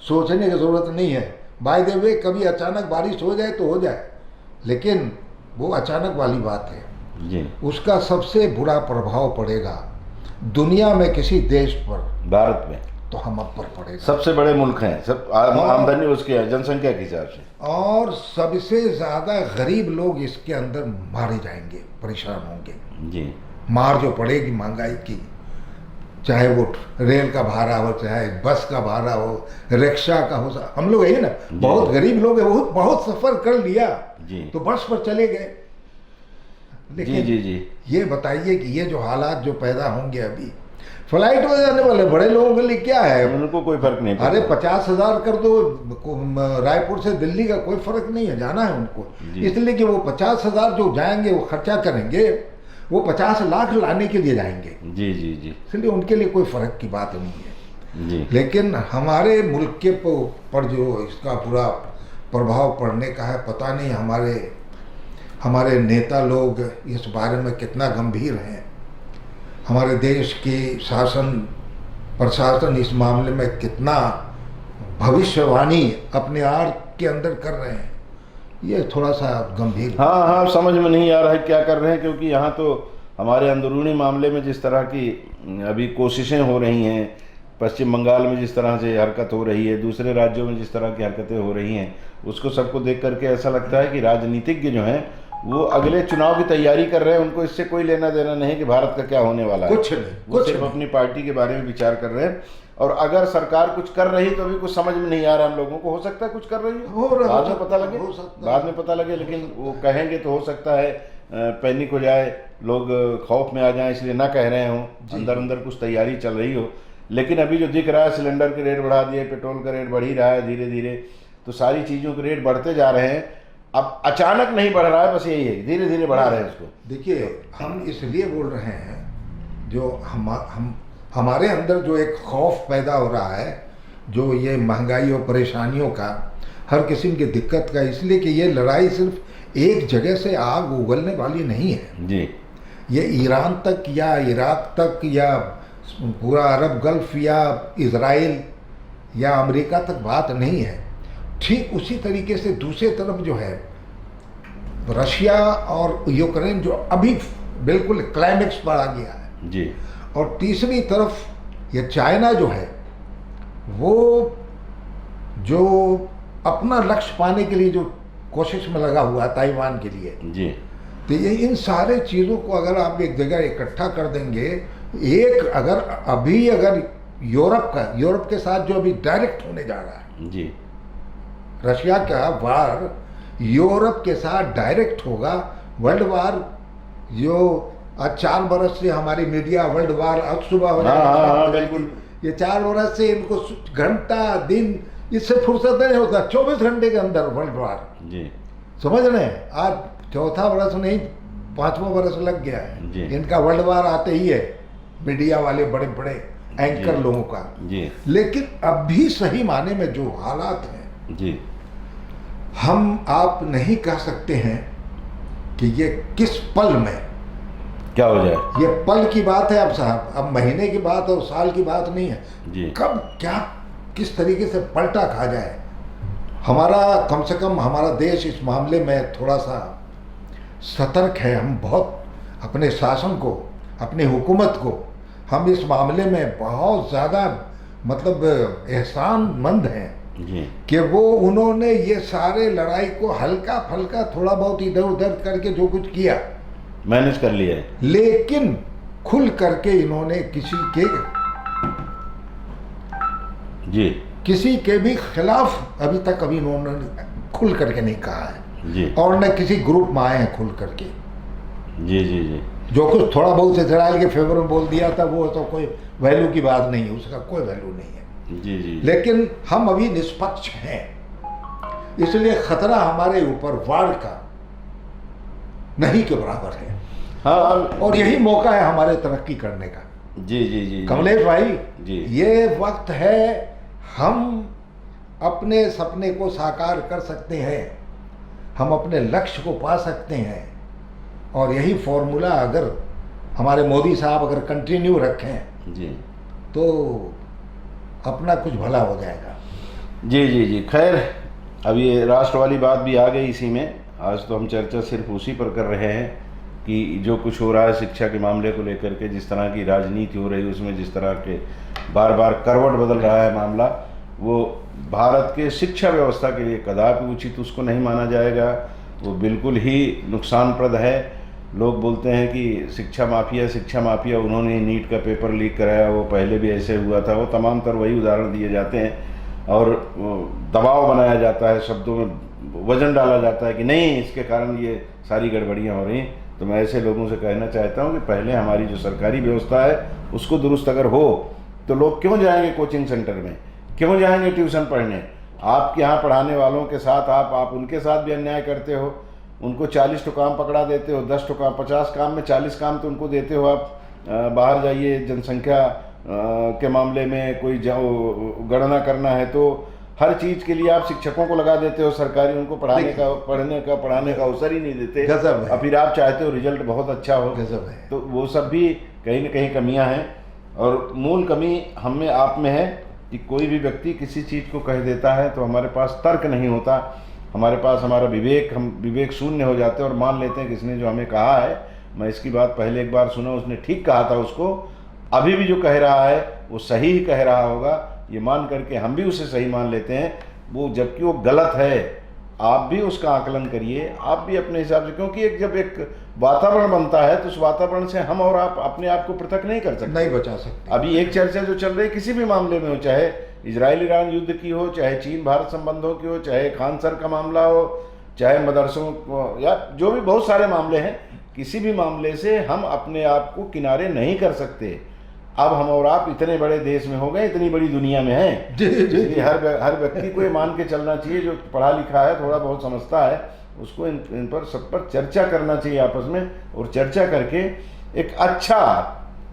सोचने की ज़रूरत नहीं है। बाय द वे, कभी अचानक बारिश हो जाए तो हो जाए, लेकिन वो अचानक वाली बात है। जी, उसका सबसे बुरा प्रभाव पड़ेगा दुनिया में किसी देश पर, भारत में तो हम अब पर पड़ेगा। सबसे बड़े मुल्क हैं, सब आमदनी उसके है, जनसंख्या के हिसाब से, और सबसे ज़्यादा गरीब लोग इसके अंदर मारे जाएंगे, परेशान होंगे। जी, मार जो पड़ेगी महंगाई की, चाहे वो रेल का भाड़ा हो, चाहे बस का भाड़ा हो, रिक्शा का हो। हम लोग है ना, बहुत गरीब लोग हैं, बहुत बहुत सफ़र कर लिया जी, तो बस पर चले गए। लेकिन जी जी जी, ये बताइए कि ये जो हालात जो पैदा होंगे, अभी फ्लाइट हो जाने वाले बड़े लोगों के लिए क्या है? उनको कोई फर्क नहीं पड़ता। अरे 50,000 कर दो, रायपुर से दिल्ली का कोई फर्क नहीं है, जाना है उनको। इसलिए कि वो 50,000 जो जाएंगे, वो खर्चा करेंगे, वो 50 लाख लाने के लिए जाएंगे। जी जी जी, इसलिए उनके लिए कोई फर्क की बात नहीं है। जी, लेकिन हमारे मुल्क के पर जो इसका पूरा प्रभाव पड़ने का है, पता नहीं हमारे नेता लोग इस बारे में कितना गंभीर हैं। हमारे देश की शासन प्रशासन इस मामले में कितना भविष्यवाणी अपने आप के अंदर कर रहे हैं, ये थोड़ा सा गंभीर। हाँ हाँ, समझ में नहीं आ रहा है क्या कर रहे हैं, क्योंकि यहाँ तो हमारे अंदरूनी मामले में जिस तरह की अभी कोशिशें हो रही हैं, पश्चिम बंगाल में जिस तरह से हरकत हो रही है, दूसरे राज्यों में जिस तरह की हरकतें हो रही हैं, उसको सबको देख करके ऐसा लगता है कि राजनीतिज्ञ जो हैं वो अगले चुनाव की तैयारी कर रहे हैं। उनको इससे कोई लेना देना नहीं कि भारत का क्या होने वाला है, कुछ नहीं, वो सिर्फ अपनी पार्टी के बारे में विचार कर रहे हैं। और अगर सरकार कुछ कर रही तो अभी कुछ समझ में नहीं आ रहा हम लोगों को। हो सकता है कुछ कर रही हो, बाद में पता लगे, बाद में पता लगे, लेकिन वो कहेंगे तो हो सकता है पैनिक हो जाए, लोग खौफ में आ जाएं, इसलिए ना कह रहे हों, अंदर अंदर कुछ तैयारी चल रही हो। लेकिन अभी जो दिख रहा है, सिलेंडर के रेट बढ़ा दिए, पेट्रोल का रेट बढ़ ही रहा है धीरे धीरे, तो सारी चीज़ों के रेट बढ़ते जा रहे हैं। अब अचानक नहीं बढ़ रहा है, बस यही है, धीरे धीरे बढ़ा रहे हैं इसको। देखिए, हम इसलिए बोल रहे हैं, जो हमारे अंदर जो एक खौफ पैदा हो रहा है, जो ये महंगाई और परेशानियों का, हर किस्म की दिक्कत का, इसलिए कि ये लड़ाई सिर्फ एक जगह से आग उगलने वाली नहीं है जी। ये ईरान तक या इराक तक या पूरा अरब गल्फ या इज़राइल या अमेरिका तक बात नहीं है। ठीक उसी तरीके से दूसरी तरफ जो है रशिया और यूक्रेन, जो अभी बिल्कुल क्लाइमेक्स पर आ गया है जी, और तीसरी तरफ ये चाइना जो है, वो जो अपना लक्ष्य पाने के लिए जो कोशिश में लगा हुआ है ताइवान के लिए जी। तो ये इन सारे चीज़ों को अगर आप एक जगह इकट्ठा कर देंगे, अगर यूरोप के साथ जो अभी डायरेक्ट होने जा रहा है, जी, रशिया का वार यूरोप के साथ डायरेक्ट होगा। वर्ल्ड वार जो आज 4 बरस से हमारी मीडिया वर्ल्ड वार आज सुबह हो हाँ, बिल्कुल। ये 4 बरस से इनको घंटा दिन इससे फुर्सत नहीं होता, 24 घंटे के अंदर वर्ल्ड वार जी समझ रहे हैं। आज चौथा बरस नहीं 5वां बरस लग गया जी। है इनका वर्ल्ड वार आते ही है, मीडिया वाले बड़े बड़े एंकर जी। लोगों का जी लेकिन अब भी सही माने में जो हालात हैं जी हम आप नहीं कह सकते हैं कि ये किस पल में क्या हो जाए। ये पल की बात है अब साहब, अब महीने की बात और साल की बात नहीं है। जी कब क्या किस तरीके से पलटा खा जाए। हमारा कम से कम हमारा देश इस मामले में थोड़ा सा सतर्क है। हम बहुत अपने शासन को, अपनी हुकूमत को हम इस मामले में बहुत ज़्यादा मतलब एहसानमंद हैं जी कि वो उन्होंने ये सारे लड़ाई को हल्का फल्का थोड़ा बहुत इधर उधर करके जो कुछ किया मैनेज कर लिया है। लेकिन खुल करके इन्होंने किसी के भी खिलाफ अभी तक इन्होंने खुल करके नहीं कहा है जी और न किसी ग्रुप में आए हैं खुल करके। जी जी जी जो कुछ थोड़ा बहुत इजराइल के फेवर में बोल दिया था वो तो कोई वैल्यू की बात नहीं है, उसका कोई वैल्यू नहीं है। जी जी लेकिन हम अभी निष्पक्ष हैं, इसलिए खतरा हमारे ऊपर वार का नहीं के बराबर है। हाँ और यही मौका है हमारे तरक्की करने का। जी जी जी कमलेश भाई जी ये वक्त है हम अपने सपने को साकार कर सकते हैं, हम अपने लक्ष्य को पा सकते हैं और यही फॉर्मूला अगर हमारे मोदी साहब अगर कंटिन्यू रखें जी तो अपना कुछ भला हो जाएगा। जी जी जी खैर अब ये राष्ट्र वाली बात भी आ गई इसी में। आज तो हम चर्चा सिर्फ उसी पर कर रहे हैं कि जो कुछ हो रहा है शिक्षा के मामले को लेकर के, जिस तरह की राजनीति हो रही है उसमें जिस तरह के बार बार करवट बदल रहा है मामला, वो भारत के शिक्षा व्यवस्था के लिए कदापि उचित उसको नहीं माना जाएगा। वो बिल्कुल ही नुकसानप्रद है। लोग बोलते हैं कि शिक्षा माफिया, उन्होंने नीट का पेपर लीक कराया, वो पहले भी ऐसे हुआ था, वो तमाम तर वही उदाहरण दिए जाते हैं और दबाव बनाया जाता है, शब्दों में वजन डाला जाता है कि नहीं इसके कारण ये सारी गड़बड़ियाँ हो रही। तो मैं ऐसे लोगों से कहना चाहता हूँ कि पहले हमारी जो सरकारी व्यवस्था है उसको दुरुस्त अगर हो तो लोग क्यों जाएंगे कोचिंग सेंटर में, क्यों जाएंगे ट्यूशन पढ़ने। आपके यहाँ पढ़ाने वालों के साथ आप उनके साथ भी अन्याय करते हो। उनको 40 तो काम पकड़ा देते हो, 10 तो काम, 50 काम में 40 काम तो उनको देते हो आप। बाहर जाइए, जनसंख्या के मामले में कोई गणना करना है तो हर चीज़ के लिए आप शिक्षकों को लगा देते हो सरकारी, उनको पढ़ाने का अवसर ही नहीं देते। गजब है। और फिर आप चाहते हो रिजल्ट बहुत अच्छा हो। गजब है। तो वो सब भी कहीं न कहीं कमियां हैं और मूल कमी हम में आप में है कि कोई भी व्यक्ति किसी चीज़ को कह देता है तो हमारे पास तर्क नहीं होता, हमारे पास हमारा विवेक, हम विवेक शून्य हो जाते हैं और मान लेते हैं कि इसने जो हमें कहा है, मैं इसकी बात पहले एक बार सुना, उसने ठीक कहा था, उसको अभी भी जो कह रहा है वो सही ही कह रहा होगा, ये मान करके हम भी उसे सही मान लेते हैं। वो जबकि वो गलत है, आप भी उसका आकलन करिए, आप भी अपने हिसाब से, क्योंकि जब एक वातावरण बनता है तो उस वातावरण से हम और आप अपने आप को पृथक नहीं कर सकते, नहीं बचा सकते। अभी एक चर्चा जो चल रही है किसी भी मामले में हो, चाहे इजराइल ईरान युद्ध की हो, चाहे चीन भारत संबंधों की हो, चाहे खान सर का मामला हो, चाहे मदरसों या जो भी बहुत सारे मामले हैं, किसी भी मामले से हम अपने आप को किनारे नहीं कर सकते। अब हम और आप इतने बड़े देश में हो गए, इतनी बड़ी दुनिया में हैं, इसलिए हर व्यक्ति को ये मान के चलना चाहिए, जो पढ़ा लिखा है, थोड़ा बहुत समझता है, उसको इन पर सब पर चर्चा करना चाहिए आपस में, और चर्चा करके एक अच्छा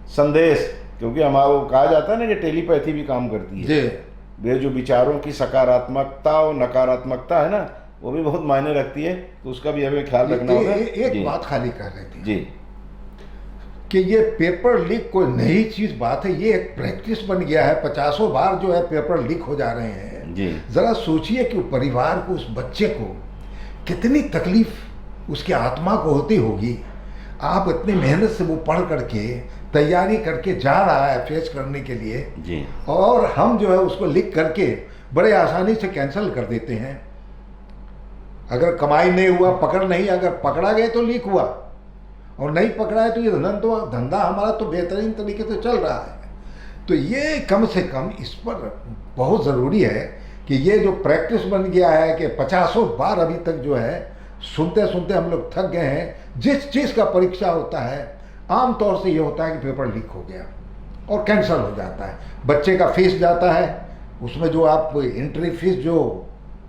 संदेश, क्योंकि हमारा वो कहा जाता है ना कि टेलीपैथी भी काम करती है, वे जो विचारों की सकारात्मकता और नकारात्मकता है ना, वो भी बहुत मायने रखती है, तो उसका भी हमें ख्याल रखना होगा। एक बात खाली कर रहे थे जी कि ये पेपर लीक कोई नई चीज बात है, ये एक प्रैक्टिस बन गया है। 50 बार जो है पेपर लीक हो जा रहे हैं जी। जरा सोचिए कि परिवार को, उस बच्चे को कितनी तकलीफ उसकी आत्मा को होती होगी। आप इतनी मेहनत से वो पढ़ करके तैयारी करके जा रहा है फेस करने के लिए जी, और हम जो है उसको लिख करके बड़े आसानी से कैंसिल कर देते हैं। अगर कमाई नहीं हुआ, पकड़ नहीं, अगर पकड़ा गया तो लीक हुआ, और नहीं पकड़ा है तो ये धंधा हमारा तो बेहतरीन तरीके से चल रहा है। तो ये कम से कम इस पर बहुत ज़रूरी है कि ये जो प्रैक्टिस बन गया है कि 50 बार अभी तक जो है सुनते सुनते हम लोग थक गए हैं। जिस चीज़ का परीक्षा होता है आमतौर से ये होता है कि पेपर लीक हो गया और कैंसिल हो जाता है, बच्चे का फीस जाता है, उसमें जो आप एंट्री फीस जो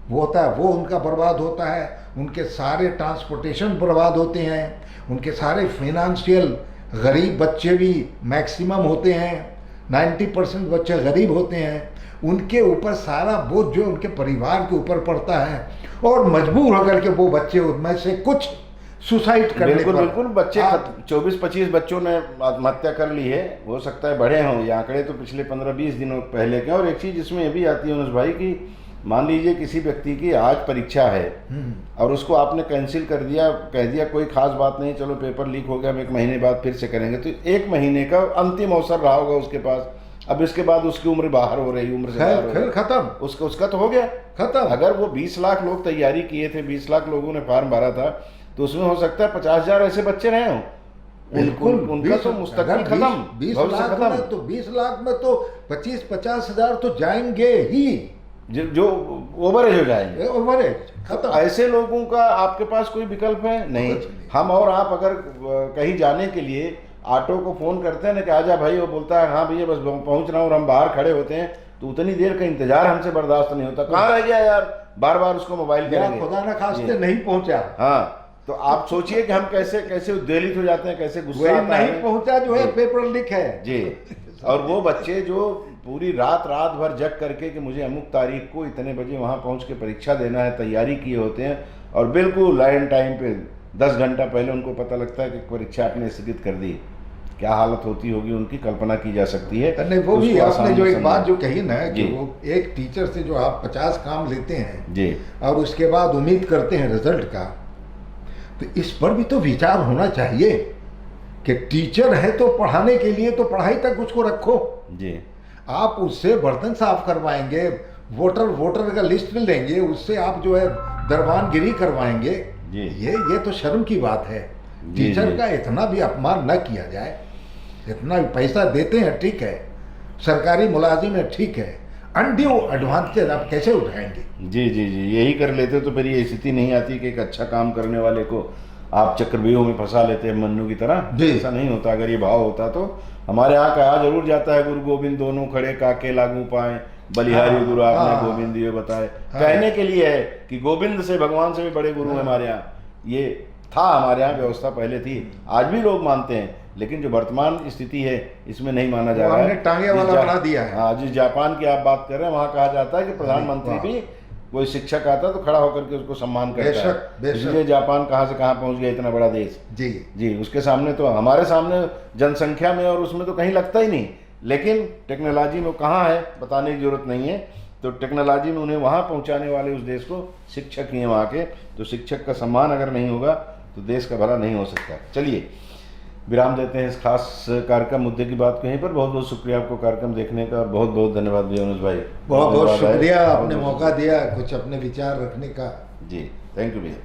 वो होता है वो उनका बर्बाद होता है, उनके सारे ट्रांसपोर्टेशन बर्बाद होते हैं, उनके सारे फिनेंशियल, गरीब बच्चे भी मैक्सिमम होते हैं, 90% बच्चे गरीब होते हैं, उनके ऊपर सारा बोझ जो उनके परिवार के ऊपर पड़ता है और मजबूर होकर के वो बच्चे उनमें से कुछ सुसाइड करने बिल्कुल पर बिल्कुल बच्चे 24-25 बच्चों ने आत्महत्या कर ली है। हो सकता है बढ़े हों, ये आंकड़े तो पिछले 15-20 दिनों पहले के। और एक चीज़ इसमें ये भी आती है अनुज भाई कि मान लीजिए किसी व्यक्ति की आज परीक्षा है और उसको आपने कैंसिल कर दिया, कह दिया कोई खास बात नहीं, चलो पेपर लीक हो गया, हम 1 महीने बाद फिर से करेंगे, तो 1 महीने का अंतिम अवसर रहा होगा उसके पास। अब इसके बाद उसकी उम्र बाहर हो रही, उम्र से बाहर हो रही, खत्म, उसका तो हो गया खत्म। अगर वो 20 लाख लोग तैयारी किए थे, 20 लाख लोगों ने फॉर्म भरा था, तो उसमें हो सकता है 50,000 ऐसे बच्चे रहे हों, उनका तो मुस्तकबिल खत्म। 20 लाख में तो 20 लाख में तो 25-50 हजार तो जाएंगे ही, जो ओवरेज हो जाएंगे, ओवरेज खत्म। ऐसे लोगों का आपके पास कोई विकल्प है नहीं। हम और आप अगर कहीं जाने के लिए ऑटो को फ़ोन करते हैं ना कि आजा भाई, वो बोलता है हाँ भैया बस पहुंच रहा हूँ, और हम बाहर खड़े होते हैं तो उतनी देर का इंतजार हमसे बर्दाश्त नहीं होता, कहाँ रह गया यार, बार बार उसको मोबाइल करेंगे, खुदा न खास्ते नहीं पहुंचा। हाँ, तो आप सोचिए कि हम कैसे कैसे उद्वेलित हो जाते हैं, कैसे गुस्सा आता है। नहीं पहुंचा जो है पेपर लीक है जी। और वो बच्चे जो पूरी रात भर जग करके कि मुझे अमुक तारीख को इतने बजे वहाँ पहुँच के परीक्षा देना है, तैयारी किए होते हैं, और बिल्कुल लाइन टाइम पे 10 घंटा पहले उनको पता लगता है कि परीक्षा आपने स्थगित कर दी, क्या हालत होती होगी उनकी, कल्पना की जा सकती है। नहीं वो भी आपने जो एक बात जो कही ना कि वो एक टीचर से जो आप 50 काम लेते हैं जी, और उसके बाद उम्मीद करते हैं रिजल्ट का, तो इस पर भी तो विचार होना चाहिए कि टीचर है तो पढ़ाने के लिए तो पढ़ाई तक उसको रखो जी। आप उससे बर्तन साफ करवाएंगे, वोटर का लिस्ट लेंगे, उससे आप जो है दरबानगिरी करवाएंगे जी। ये तो शर्म की बात है। टीचर का इतना भी अपमान न किया जाए। इतना भी पैसा देते हैं ठीक है, सरकारी मुलाजिम है ठीक है, अनड्यू एडवांटेज आप कैसे उठाएंगे? जी जी जी, यही कर लेते तो फिर ये स्थिति नहीं आती कि एक अच्छा काम करने वाले को आप चक्रव्यूह में फंसा लेते हैं मन्नू की तरह। ऐसा नहीं होता। अगर ये भाव होता तो हमारे यहाँ कहा जरूर जाता है, गुरु गोविंद दोनों खड़े काके लागू पाए, बलिहारी गुरु आपने गोविंद ये बताए। कहने के लिए है कि गोविंद से, भगवान से भी बड़े गुरु हमारे यहाँ। ये था हमारे यहाँ व्यवस्था पहले थी, आज भी लोग मानते हैं, लेकिन जो वर्तमान स्थिति है इसमें नहीं माना जा रहा है। टांगे वाला बना दिया है। हाँ, जिस जापान की आप बात कर रहे हैं वहाँ कहा जाता है कि प्रधानमंत्री भी कोई शिक्षक आता तो खड़ा होकर के उसको सम्मान करता है। इसलिए जापान कहाँ से कहाँ पहुँच गया, इतना बड़ा देश जी जी, उसके सामने तो हमारे सामने जनसंख्या में और उसमें तो कहीं लगता ही नहीं, लेकिन टेक्नोलॉजी में कहाँ है बताने की जरूरत नहीं है। तो टेक्नोलॉजी में उन्हें वहाँ पहुँचाने वाले उस देश को शिक्षक ही हैं वहाँ के। तो शिक्षक का सम्मान अगर नहीं होगा तो देश का भला नहीं हो सकता। चलिए विराम देते हैं इस खास कार्यक्रम मुद्दे की बात कहीं पर। बहुत बहुत शुक्रिया आपको कार्यक्रम देखने का, बहुत बहुत धन्यवाद भैया अनुज भाई। बहुत बहुत शुक्रिया, आपने मौका दिया कुछ अपने विचार रखने का। जी थैंक यू भैया।